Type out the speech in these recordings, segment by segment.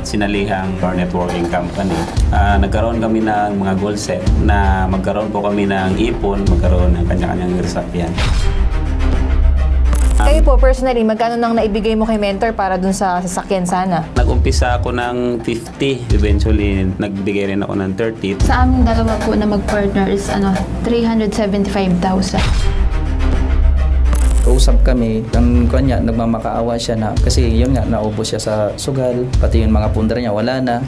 sinalihang car networking company. Nagkaroon kami ng mga goal set na magkaroon po kami ng ipon, magkaroon ng kanya-kanyang sasakyan. Kayo po, personally, magkano nang naibigay mo kay mentor para dun sa sasakyan sana? Nag-umpisa ako ng 50, eventually nagbigay rin ako ng 30. Sa aming dalawa po na mag-partner is 375,000. Usap kami, ang kanya, nagmamakaawa siya na, kasi yun nga, naubos siya sa sugal, pati yung mga pundar niya, wala na.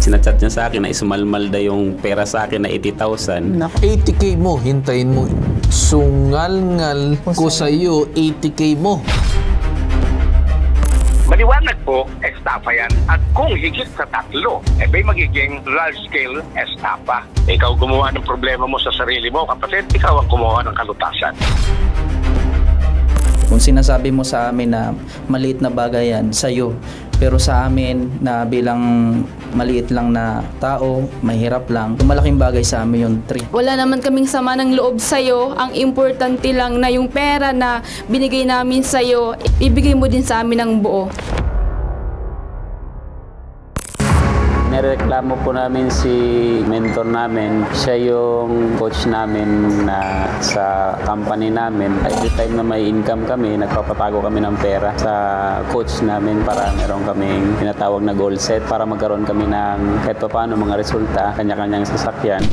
Sinachat niya sa akin na isumalmal na yung pera sa akin na 80,000. 80K mo, hintayin mo. Sungal-ngal ko sa iyo, 80K mo. Maliwanag po, estafa yan. At kung higit sa tatlo, may magiging large-scale estafa. Ikaw gumawa ng problema mo sa sarili mo, kapatid, ikaw ang gumawa ng kalutasan. Kung sinasabi mo sa amin na maliit na bagay yan sa'yo, pero sa amin na bilang maliit lang na tao, mahirap lang, malaking bagay sa amin yung 3. Wala naman kaming sama ng loob sa'yo. Ang importante lang na yung pera na binigay namin sa'yo, ibigay mo din sa amin ng buo. Nireklamo po namin si mentor namin. Siya yung coach namin na sa company namin. Every time na may income kami, nagpapatago kami ng pera sa coach namin para meron kaming tinatawag na goal set para magkaroon kami ng kahit pa paano mga resulta, kanya-kanyang sasakyan.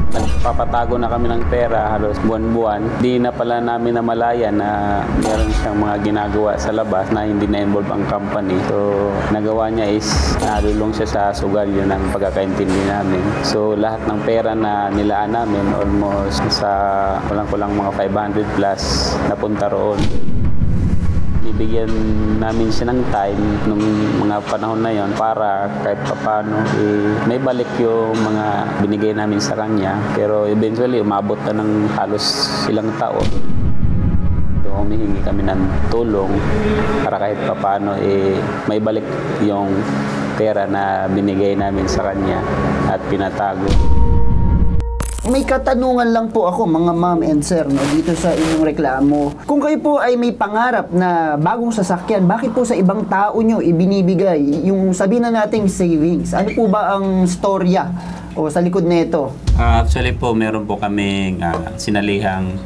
Nagpapatago na kami ng pera halos buwan-buwan. Di na pala namin namalayan na meron siyang mga ginagawa sa labas na hindi na-involve ang company. So, nagawa niya is nalulong siya sa sugal, yun ang pagkakaintindi namin. So, lahat ng pera na nilaan namin, almost sa kulang-kulang mga 500 plus, napunta roon. Ibigyan namin siya ng time nung mga panahon na yon para kahit papano may balik yung mga binigay namin sa kanya. Pero eventually umabot na ng halos ilang taon. So, humihingi kami ng tulong para kahit papano may balik yung pera na binigay namin sa kanya at pinatago. May katanungan lang po ako, mga ma'am and sir, no, dito sa inyong reklamo. Kung kayo po ay may pangarap na bagong sasakyan, bakit po sa ibang tao nyo ibinibigay yung sabihin na nating savings? Ano po ba ang storya o sa likod nito? Actually po, meron po kaming sinalihang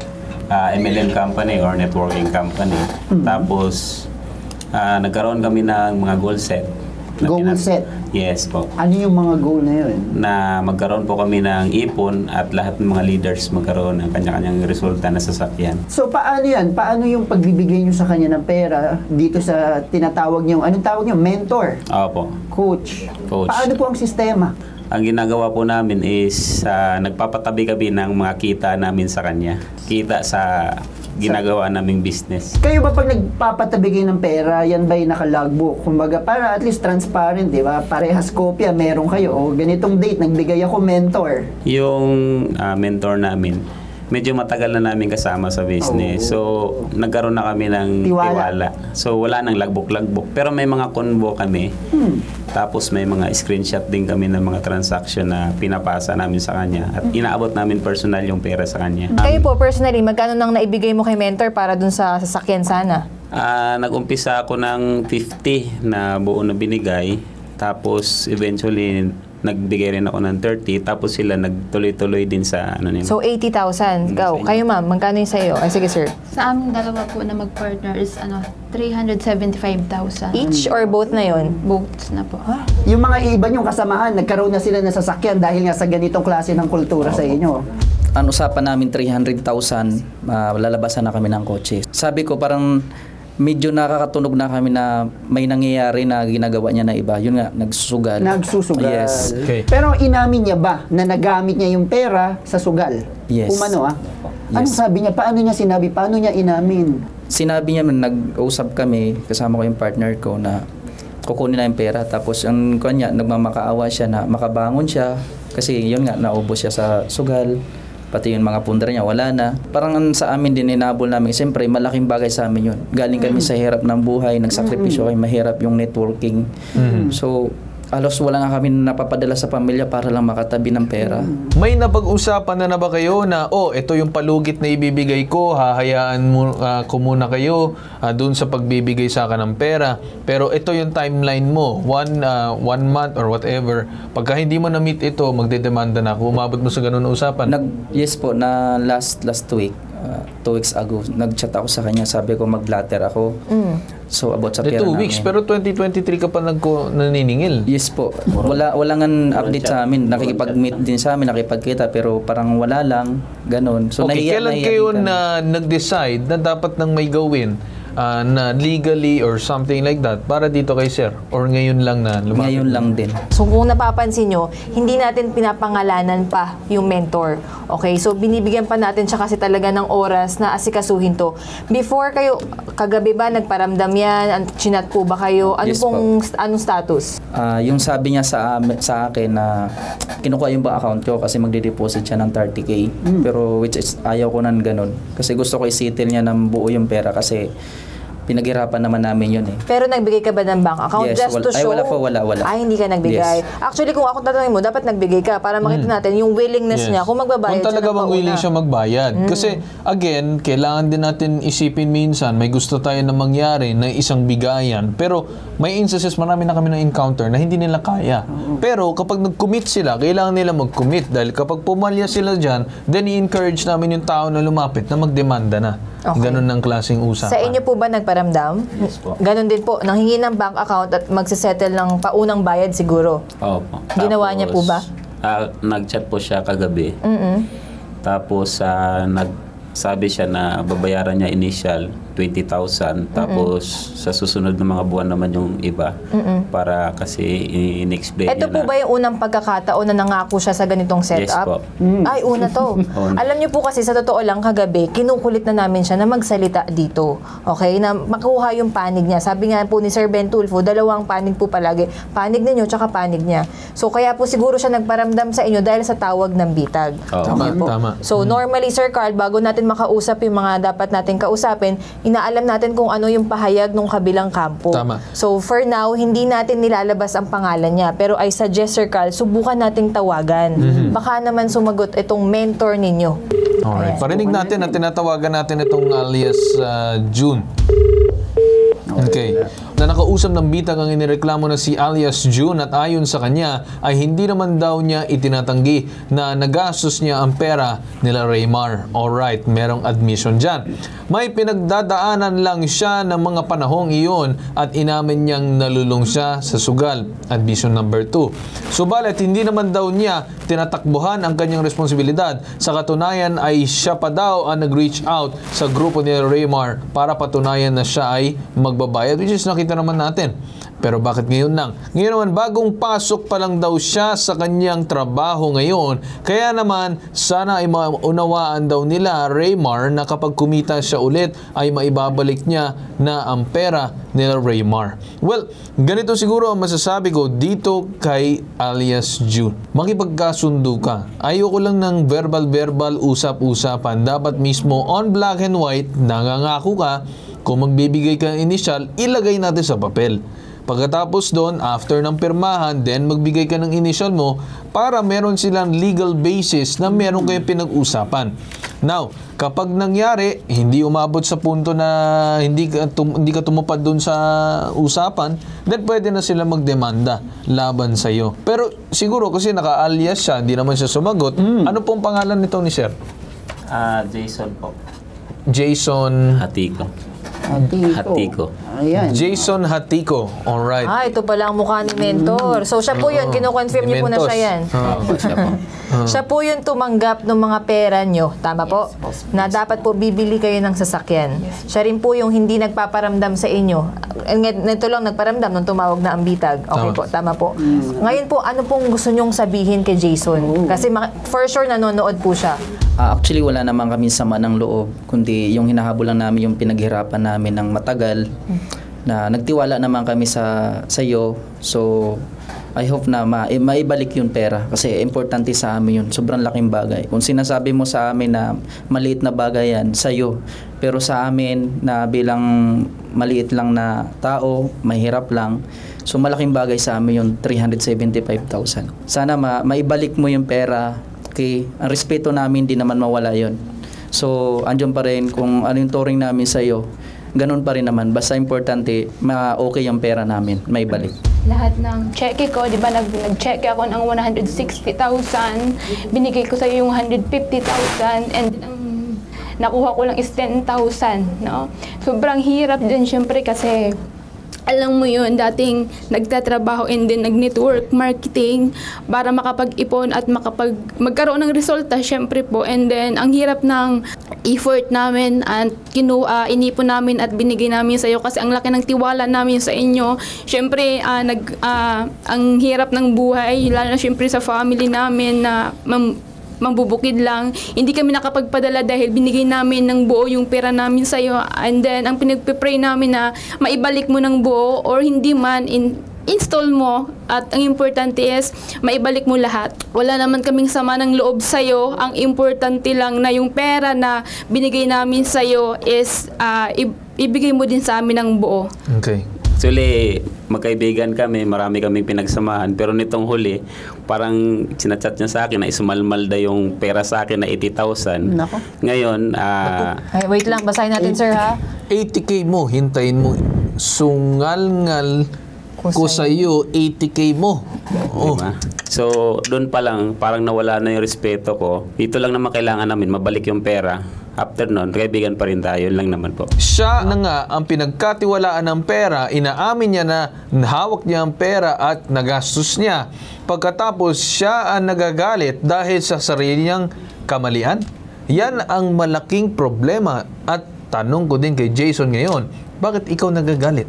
MLM company or networking company. Tapos, nagkaroon kami ng mga goal set. Goal set? Yes po. Ano yung mga goal na yun? Na magkaroon po kami ng ipon at lahat ng mga leaders magkaroon ng kanya-kanyang resulta na sasakyan. So paano yan? Paano yung pagbibigay nyo sa kanya ng pera dito sa tinatawag nyo, anong tawag nyo? Mentor? Opo. Coach? Coach. Paano po ang sistema? Ang ginagawa po namin is nagpapatabi kami ng mga kita namin sa kanya. Kita sa ginagawa naming business. Kayo ba pag nagpapatabi kayo ng pera, yan ba'y naka-logbook? Kumbaga, para at least transparent, di ba? Parehas kopya, meron kayo. O ganitong date, nagbigay ako mentor. Yung mentor namin, medyo matagal na namin kasama sa business. So, nagkaroon na kami ng tiwala. So, wala nang logbook. Pero may mga convo kami. Tapos may mga screenshot din kami ng mga transaction na pinapasa namin sa kanya. At inaabot namin personal yung pera sa kanya. Kayo po, personally, magkano nang naibigay mo kay mentor para dun sa sasakyan sana? Nag-umpisa ako ng 50 na buo na binigay. Tapos, eventually, nagbigay rin ako ng 30, tapos sila nagtuloy-tuloy din sa ano nila. So, 80,000. Kayo ma'am, magkano yung sa'yo? Ay, sige sir. Sa aming dalawa po na mag-partner is 375,000. Each or both na yon? Both na po. Yung mga iba nyong kasamahan, nagkaroon na sila ng sasakyan dahil nga sa ganitong klase ng kultura sa inyo. Ang usapan namin 300,000, lalabasan na kami ng kotse. Sabi ko parang medyo nakakatunog na kami na may nangyayari na ginagawa niya na iba. Yun nga, nagsusugal. Nagsusugal. Yes. Okay. Pero inamin niya ba na nagamit niya yung pera sa sugal? Yes. Umano Yes. Ano sabi niya? Paano niya sinabi? Paano niya inamin? Sinabi niya, nag-usap kami, kasama ko yung partner ko na kukunin na yung pera. Tapos ang kanya, nagmamakaawa siya na makabangon siya. Kasi yun nga, naubos siya sa sugal. Pati yung mga pundar niya, wala na. Parang sa amin din, inabol namin. Siyempre, malaking bagay sa amin yun. Galing kami sa hirap ng buhay, nagsakripisyo kami, mahirap yung networking. So, halos wala nga kami napapadala sa pamilya para lang makatabi ng pera. May napag-usapan na ba kayo na, ito yung palugit na ibibigay ko, hahayaan mo, ko muna kayo dun sa pagbibigay sa akin ng pera. Pero ito yung timeline mo, one month or whatever. Pagka hindi mo na-meet ito, magdedemanda na ako. Umabot mo sa ganun na usapan? Yes po, na last week, 2 weeks ago, nag-chat ako sa kanya, sabi ko mag-blatter ako. So about sa pera 2 weeks, namin. pero 2023 ka pa naniningil. Yes po. Wala nga update sa amin. Nakikipag-meet din sa amin, nakipagkita, pero parang wala lang, ganun. So Okay, kailan kayo na nag-decide na dapat nang may gawin na legally or something like that para dito kay sir? Or ngayon lang na lumapit? Ngayon lang din. So kung napapansin nyo, hindi natin pinapangalanan pa yung mentor. Okay, so binibigyan pa natin siya kasi talaga ng oras na asikasuhin to. Before kayo, kagabi ba nagparamdam yan? Chinat po ba kayo? Ano Yes, anong status? Yung sabi niya sa akin na kinukuha yung bank account ko kasi magde-deposit siya ng 30K. Pero which is ayaw ko nan ganun. Kasi gusto ko i-settle niya ng buo yung pera kasi pinaghirapan naman namin yun eh. Pero nagbigay ka ba ng bank account? Yes, just to show? wala. Ay, hindi ka nagbigay. Yes. Actually, kung ako tatanungin mo, dapat nagbigay ka para makita natin yung willingness niya kung magbabayad kung talaga siya ng bang willing siya magbayad. Kasi, again, kailangan din natin isipin minsan, may gusto tayo na mangyari na isang bigayan. Pero, may instances, marami na kami na-encounter na hindi nila kaya. Pero, kapag nag-commit sila, kailangan nila mag-commit. Dahil kapag pumalya sila dyan, then i-encourage namin yung tao na lumapit na magdemanda na. Okay. Ganun ng klaseng usapan. Sa inyo po ba nagparamdam? Yes po. Ganon din po, nanghingi ng bank account at magsisettle ng paunang bayad siguro. Opo. Ginawa niya po ba? Nag-chat po siya kagabi. Tapos sabi siya na babayaran niya initial 20,000. Tapos sa susunod na mga buwan naman yung iba. Para kasi in-explain niya Ito po ba yung unang pagkakataon na nangako siya sa ganitong setup? Yes po. Ay, una to. Alam niyo po kasi sa totoo lang kagabi, kinukulit na namin siya na magsalita dito. Okay? Na makuha yung panig niya. Sabi nga po ni Sir Ben Tulfo, 2 panig po palagi. Panig ninyo tsaka panig niya. So kaya po siguro siya nagparamdam sa inyo dahil sa tawag ng bitag. Tama, po. tama. So normally Sir Carl, bago natin makausap yung mga dapat natin kausapin, inaalam natin kung ano yung pahayag ng kabilang kampo. Tama. So for now, hindi natin nilalabas ang pangalan niya. Pero I suggest, Sir Carl, subukan nating tawagan. Baka naman sumagot itong mentor ninyo. Alright. Parinig natin at tinatawagan natin itong alias June. Okay. Na nakausap ng bitag ang inireklamo na si alias June at ayon sa kanya ay hindi naman daw niya itinatanggi na nagastos niya ang pera nila Raymar. Alright, merong admission dyan. May pinagdadaanan lang siya ng mga panahong iyon at inamin niyang nalulung siya sa sugal. Admission number 2. Subalit, hindi naman daw niya tinatakbuhan ang kanyang responsibilidad. Sa katunayan ay siya pa daw ang nag-reach out sa grupo ni Raymar para patunayan na siya ay magbabayad, which is nakita naman natin. Pero bakit ngayon lang? Ngayon naman, bagong pasok pa lang daw siya sa kanyang trabaho ngayon. Kaya naman, sana ay maunawaan daw nila Raymar na kapag kumita siya ulit ay maibabalik niya na ang pera nila Raymar. Well, ganito siguro ang masasabi ko dito kay alias June. Makipagkasundo ka. Ayoko lang ng verbal, usap-usapan. Dapat mismo on black and white, nangangako ka, kung magbibigay ka ng initial, ilagay natin sa papel. Pagkatapos doon, after ng pirmahan, then magbigay ka ng initial mo para meron silang legal basis na meron kayong pinag-usapan. Now, kapag nangyari, hindi umabot sa punto na hindi ka tumupad doon sa usapan, then pwede na sila magdemanda laban sa iyo. Pero siguro kasi naka-alias siya, hindi naman siya sumagot. Ano pong pangalan nito ni Sir? Jason po. Jason Hatiko. Ayan. Jason Hatiko. Alright. Ito pala ang mukha ni mentor. So siya po yun, kino-confirm niyo po na siya yan. Siya po. Siya po yung tumanggap ng mga pera nyo, tama po? Na dapat po bibili kayo ng sasakyan. Siya rin po yung hindi nagpaparamdam sa inyo. Nito lang nagparamdam nung tumawag na ang bitag. Okay po, tama po. Ngayon po, ano pong gusto nyong sabihin kay Jason? Kasi for sure nanonood po siya. Actually, wala naman kami sama ng loob, kundi yung hinahabol lang namin yung pinaghirapan namin ng matagal, na nagtiwala naman kami sa iyo. So, I hope na maibalik yung pera kasi importante sa amin yun. Sobrang laking bagay. Kung sinasabi mo sa amin na maliit na bagay yan, sa iyo. Pero sa amin na bilang maliit lang na tao, mahirap lang, So malaking bagay sa amin yung 375,000. Sana maibalik mo yung pera. Okay, ang respeto namin di naman mawala yon. So andyan pa rin kung ano yung turing namin sa iyo. Ganun pa rin naman. Basta importante, okay yung pera namin, maibalik. Lahat ng cheque ko, di ba, nag-cheque ako ng 160,000, binigay ko sa iyo yung 150,000, and nakuha ko lang is 10,000, no? Sobrang hirap din syempre kasi alam mo yun, dating nagtatrabaho and then nag-network marketing para makapag-ipon at magkaroon ng resulta, syempre po. And then, ang hirap ng effort namin at inipon namin at binigay namin sa iyo kasi ang laki ng tiwala namin sa inyo. Syempre, ang hirap ng buhay, lalo na syempre sa family namin na mambubukid lang. Hindi kami nakapagpadala dahil binigay namin ng buo yung pera namin sa iyo. And then, ang pinagpipray namin na maibalik mo ng buo or hindi man, install mo. At ang importante is, maibalik mo lahat. Wala naman kaming sama ng loob sa iyo. Ang importante lang na yung pera na binigay namin sa iyo is ibigay mo din sa amin ng buo. Okay. Actually, magkaibigan kami, marami kaming pinagsamahan. Pero nitong huli, parang sinachat niya sa akin na isumalmal da yung pera sa akin na 80,000. Nako. Ngayon, Ay, wait lang, basahin natin, sir, ha? 80K mo, hintayin mo. Sungal-ngal ko sa iyo, 80K mo. Oh. diba? So, doon pa lang, parang nawala na yung respeto ko. Dito lang naman kailangan namin mabalik yung pera. After nun, kaibigan pa rin tayo. Yun lang naman po. Siya na nga ang pinagkatiwalaan ng pera, inaamin niya na hawak niya ang pera at nagastos niya. Pagkatapos siya ang nagagalit dahil sa sarili niyang kamalian. Yan ang malaking problema. At tanong ko din kay Jason ngayon, bakit ikaw nagagalit?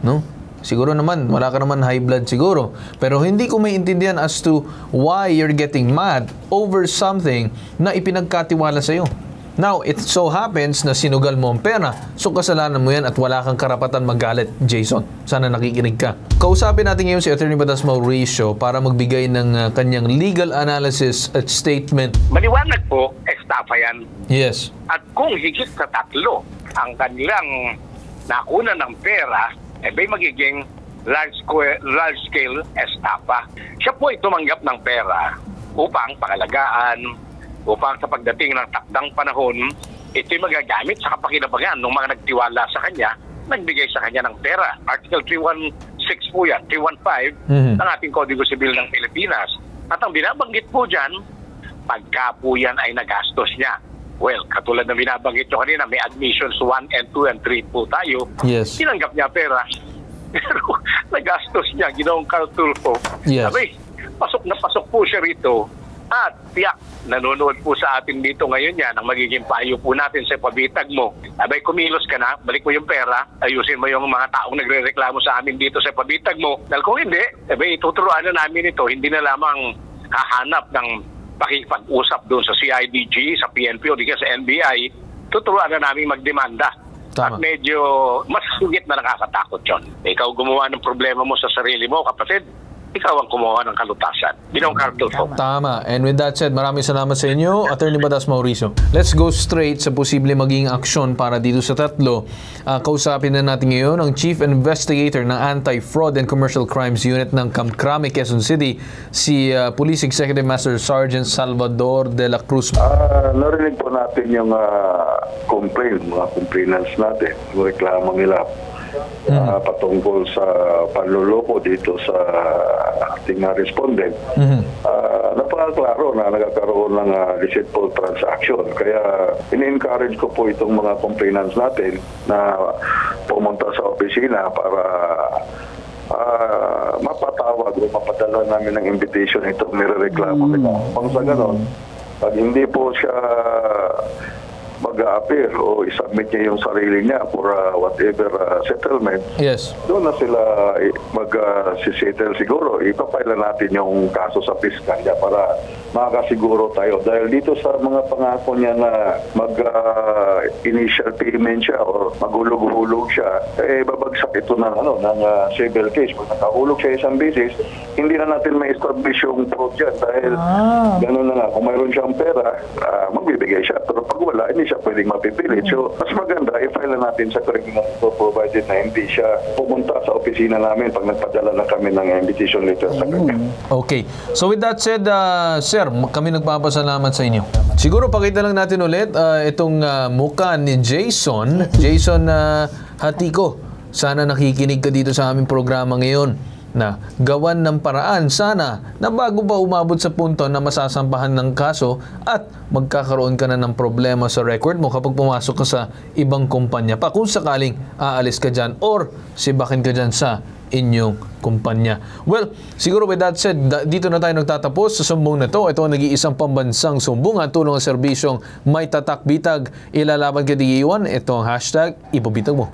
No? Siguro naman, wala ka naman high blood siguro. Pero hindi ko maintindihan as to why you're getting mad over something na ipinagkatiwala sa'yo. Now, it so happens na sinugal mo ang pera. So, kasalanan mo yan at wala kang karapatan magalit, Jason. Sana nakikinig ka. Kausapin natin ngayon si Attorney Batas Mauricio para magbigay ng kanyang legal analysis at statement. Maliwanag po, estafa yan. Yes. At kung higit sa 3 ang kanilang nakuna ng pera, may magiging large-scale estafa. Siya po ay tumanggap ng pera upang pangalagaan, upang sa pagdating ng takdang panahon, ito'y magagamit sa kapakinabangan ng mga nagtiwala sa kanya, nagbigay sa kanya ng pera. Article 316 po yan, 315 ng ating Kodigo Sibil ng Pilipinas. At ang binabanggit po dyan, pagka po yan ay nagastos niya. Well, katulad na binabanggit nyo kanina, may admissions 1 and 2 and 3 po tayo. Yes. Tinanggap niya pera. Pero nagastos niya, ginawang kaltulfo. Yes. Sabi, pasok na pasok po siya rito. At tiyak, nanonood po sa atin dito ngayon yan, ang magiging payo po natin sa pabitag mo. Abay, kumilos ka na, balik mo yung pera, ayusin mo yung mga taong nagre-reklamo sa amin dito sa pabitag mo. Dahil kung hindi, abay, tuturuan na namin ito, hindi na lamang hahanap ng pakipag-usap doon sa CIDG, sa PNP o di ka sa NBI, tuturuan na namin magdemanda. Tama. At medyo mas higit na nakakatakot yun. Ikaw gumawa ng problema mo sa sarili mo, kapatid, ikaw ang kumuha ng kalutasan. Ginawang kartulfo. Tama. And with that said, maraming salamat sa inyo, Attorney Batas Mauricio. Let's go straight sa posible maging aksyon para dito sa 3. Kausapin na natin ngayon ang Chief Investigator ng Anti-Fraud and Commercial Crimes Unit ng Kamkrame, Quezon City, si Police Executive Master Sergeant Salvador de la Cruz. Narinig po natin yung mga complainants natin, yung reklamo nila patungkol sa panloloko dito sa ating respondent. Napakaklaro na nagkakaroon ng deceitful transaction. Kaya in-encourage ko po itong mga complainants natin na pumunta sa opisina para mapatawag o mapadala namin ng invitation itong nirereklamo nila. Pang sa ganon, pag hindi po siya mag-a-appear o isubmit niya yung sarili niya for whatever settlement, yes, doon na sila mag-settle siguro. Ipapila natin yung kaso sa piskalya para makakasiguro tayo. Dahil dito sa mga pangako niya na mag-initial payment siya o maghulog-hulog siya, babagsak ito ng civil case. Kung nakahulog siya isang beses, hindi na natin may establish yung fraud dyan dahil gano'n na nga, kung mayroon siyang pera, magbibigay siya. Pero pag wala, hindi siya pwedeng mapipilit. So, mas maganda, i-file na natin sa criminal law provided na hindi siya pumunta sa opisina namin pag nagpadala na kami ng invitation letter sa kanya. Okay. So with that said, sir, kami nagpapasalamat sa inyo. Siguro pakita lang natin ulit itong mukha ni Jason. Jason Hatiko. Sana nakikinig ka dito sa aming programa ngayon na gawan ng paraan sana na bago pa umabot sa punto na masasampahan ng kaso at magkakaroon ka na ng problema sa record mo kapag pumasok ka sa ibang kumpanya pa kung sakaling aalis ka dyan or sibakin ka dyan sa inyong kumpanya. Well, siguro with that said, dito na tayo nagtatapos sa sumbong na to. Ito ang nag-iisang pambansang sumbungan, tulong ang serbisyong may tatak bitag, ilalaban ka di iwan. Ito ang hashtag, ipabitag mo.